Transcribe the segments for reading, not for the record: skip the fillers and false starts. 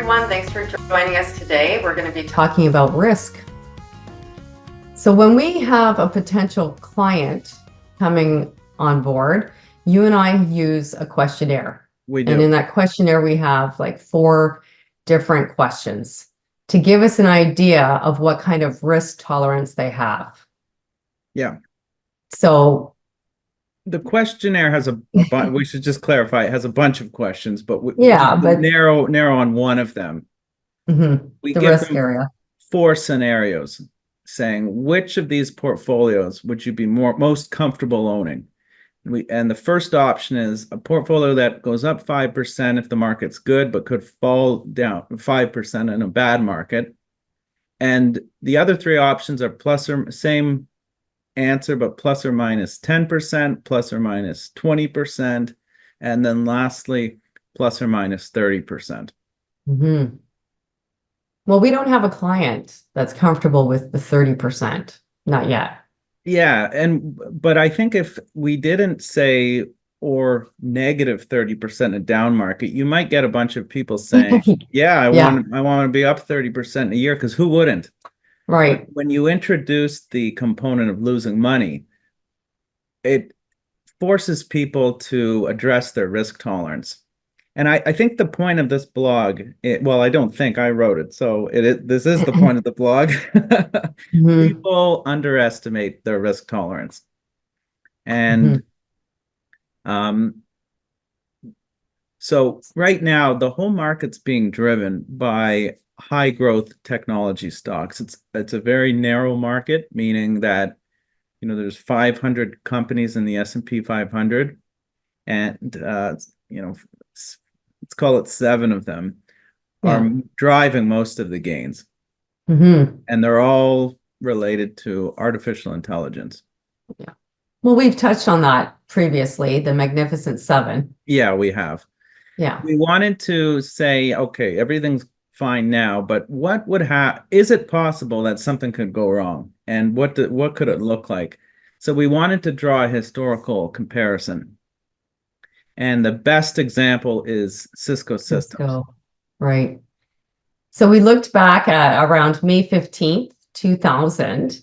everyone. Thanks for joining us today. We're going to be talking about risk. So when we have a potential client coming on board, you and I use a questionnaire. We do. And in that questionnaire, we have like 4 different questions to give us an idea of what kind of risk tolerance they have. Yeah. So the questionnaire has a bunch. We should just clarify. It has a bunch of questions, but narrow on one of them. We the give risk them area. 4 scenarios saying which of these portfolios would you be most comfortable owning. And the first option is a portfolio that goes up 5% if the market's good, but could fall down 5% in a bad market. And the other 3 options are plus or same answer, but plus or minus 10%, plus or minus 20%, and then lastly, plus or minus 30%. Well, we don't have a client that's comfortable with the 30%, not yet. Yeah, but I think if we didn't say or negative 30% a down market, you might get a bunch of people saying, yeah, I want to be up 30% a year, because who wouldn't? Right. But when you introduce the component of losing money, it forces people to address their risk tolerance. And I think the point of this blog, well, I don't think I wrote it, so this is the point of the blog. People underestimate their risk tolerance. And so right now, the whole market's being driven by high growth technology stocks. It's a very narrow market, meaning that there's 500 companies in the S&P 500, and let's call it 7 of them are driving most of the gains. And they're all related to artificial intelligence. Yeah. Well, we've touched on that previously, the Magnificent 7. Yeah, we have. Yeah. We wanted to say, okay, everything's fine now, but what would is it possible that something could go wrong? And what could it look like? So we wanted to draw a historical comparison. And the best example is Cisco Systems. Right. So we looked back at around May 15th, 2000.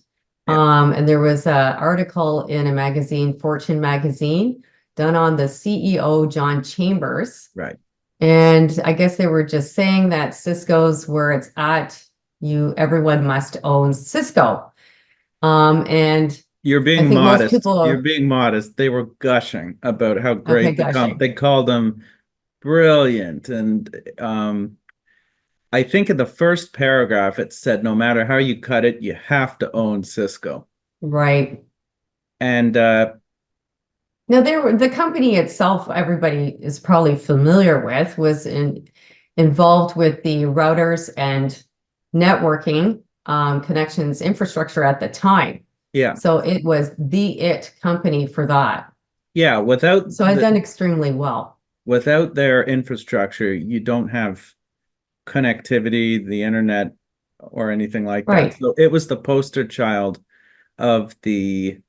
And there was an article in a magazine, Fortune magazine, done on the CEO, John Chambers. Right. And I guess they were just saying that Cisco's where it's at, everyone must own Cisco. And you're being modest. You're being modest. They were gushing about how great they called them brilliant. And I think in the first paragraph it said, no matter how you cut it, you have to own Cisco. Right. And now the company itself, everybody is probably familiar with, was involved with the routers and networking connections infrastructure at the time. Yeah. So it was the company for that. Yeah. So it's done extremely well. Without their infrastructure, you don't have connectivity, the internet, or anything like that. So it was the poster child of the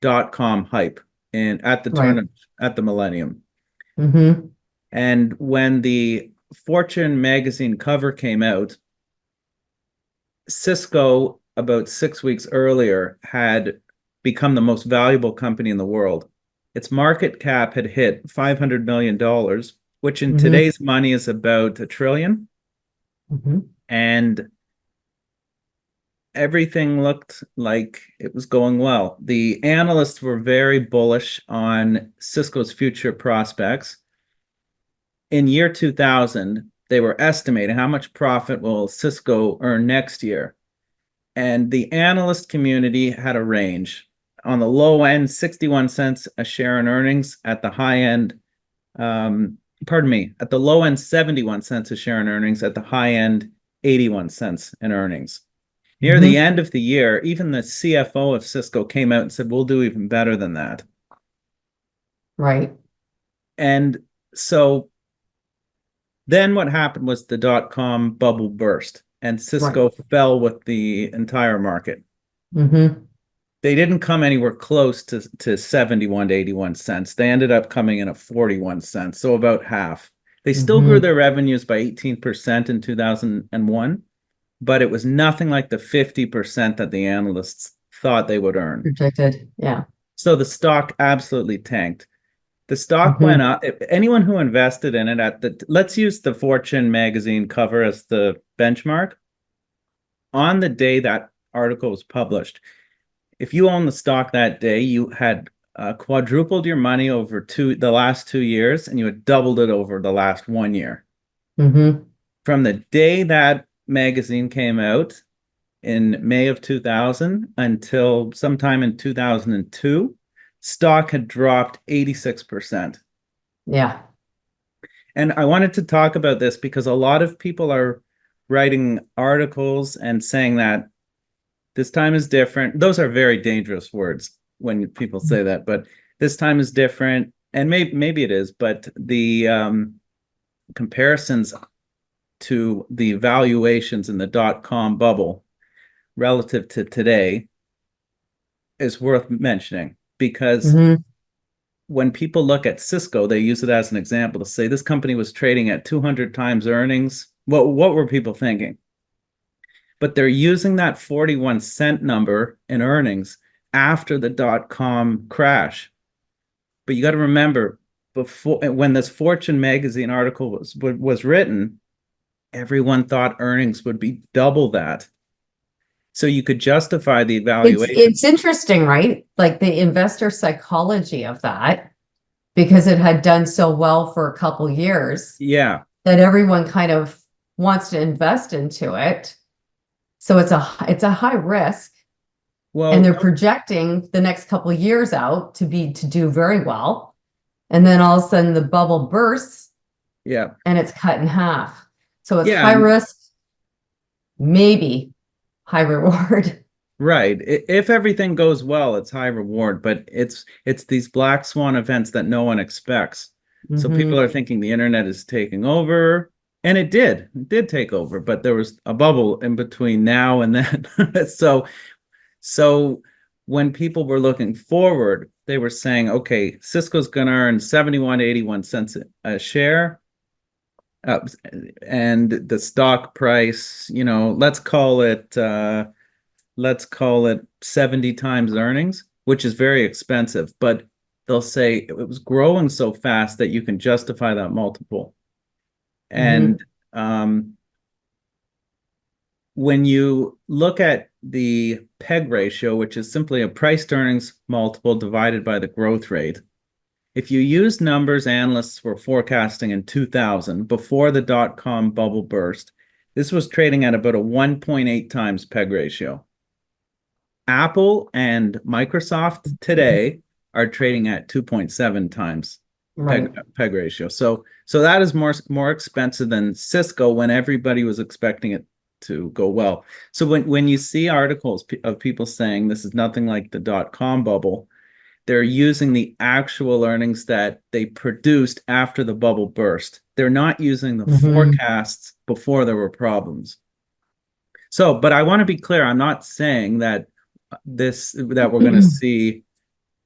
.com hype at the turn at the millennium. And when the Fortune magazine cover came out, Cisco, about 6 weeks earlier, had become the most valuable company in the world. Its market cap had hit $500 million, which in today's money is about $1 trillion. And everything looked like it was going well. The analysts were very bullish on Cisco's future prospects. In year 2000, they were estimating how much profit will Cisco earn next year. And the analyst community had a range. On the low end, 61 cents a share in earnings. At the high end, at the low end, 71 cents a share in earnings. At the high end, 81 cents in earnings. Near the end of the year, even the CFO of Cisco came out and said, we'll do even better than that. Right. And so then what happened was the .com bubble burst, and Cisco fell with the entire market. They didn't come anywhere close to 71 to 81 cents. They ended up coming in at 41 cents, so about half. They still grew Hmm. their revenues by 18% in 2001, but it was nothing like the 50% that the analysts thought they would earn. Projected. Yeah. So the stock absolutely tanked. The stock Hmm. went up. Anyone who invested in it let's use the Fortune magazine cover as the benchmark. On the day that article was published, if you own the stock that day, you had quadrupled your money over the last 2 years, and you had doubled it over the last 1 year. Hmm. From the day that magazine came out in May of 2000 until sometime in 2002, stock had dropped 86%. Yeah. And I wanted to talk about this because a lot of people are writing articles and saying that this time is different. Those are very dangerous words when people say that, but this time is different. And maybe it is, but the comparisons to the valuations in the dot-com bubble relative to today is worth mentioning because Hmm. when people look at Cisco, they use it as an example to say this company was trading at 200 times earnings. What were people thinking? But they're using that 41 cent number in earnings after the dot-com crash. But you got to remember, before when this Fortune magazine article was written, everyone thought earnings would be double that. So you could justify the evaluation. It's interesting, right? Like the investor psychology of that, because it had done so well for a couple years Yeah. that everyone kind of wants to invest into it. So it's a high risk, and Well, they're projecting the next couple of years out to do very well. And then all of a sudden the bubble bursts yeah. and it's cut in half. So it's Yeah. high risk, maybe high reward. Right. If everything goes well, it's high reward, but it's these black swan events that no one expects. So people Hmm. are thinking the internet is taking over, and it did. It did take over, but there was a bubble in between now and then. So when people were looking forward, they were saying, okay, Cisco's going to earn 71, 81 cents a share. Uh, and the stock price, let's call it 70 times earnings, which is very expensive, but they'll say it was growing so fast that you can justify that multiple. And Hmm. when you look at the PEG ratio, which is simply a price to earnings multiple divided by the growth rate, if you use numbers analysts were forecasting in 2000 before the dot-com bubble burst, this was trading at about a 1.8 times PEG ratio. Apple and Microsoft today are trading at 2.7 times Right. PEG ratio. So that is more expensive than Cisco when everybody was expecting it to go well. So when you see articles of people saying this is nothing like the dot-com bubble, they're using the actual earnings that they produced after the bubble burst. They're not using the Hmm. forecasts before there were problems. So, but I want to be clear, I'm not saying that we're going to see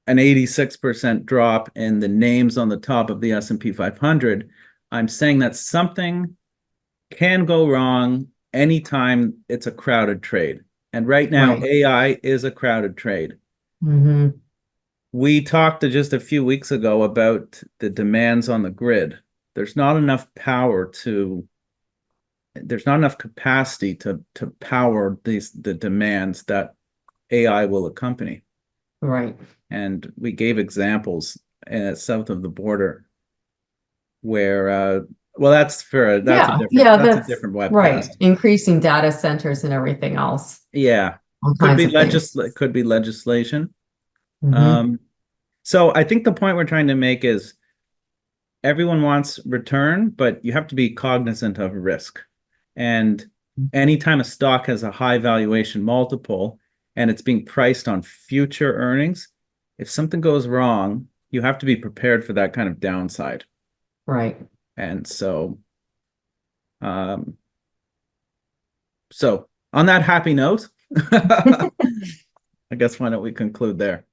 an 86% drop in the names on the top of the S&P 500. I'm saying that something can go wrong anytime it's a crowded trade. And right now, Right. AI is a crowded trade. Hmm. We talked just a few weeks ago about the demands on the grid. There's not enough power there's not enough capacity to power the demands that AI will accompany. Right. And we gave examples south of the border where well Yeah. Yeah, that's a that's different right. webcast. Increasing data centers and everything else, Yeah. all kinds of things. Could be legislation. Hmm. Um, so I think the point we're trying to make is everyone wants return, but you have to be cognizant of risk. And anytime a stock has a high valuation multiple and it's being priced on future earnings, if something goes wrong, you have to be prepared for that kind of downside. Right. And um, so on that happy note, I guess why don't we conclude there?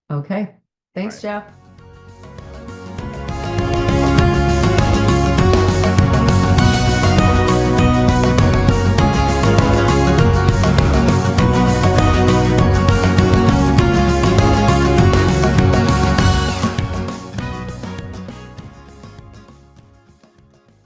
Okay. All Thanks, right. Jeff.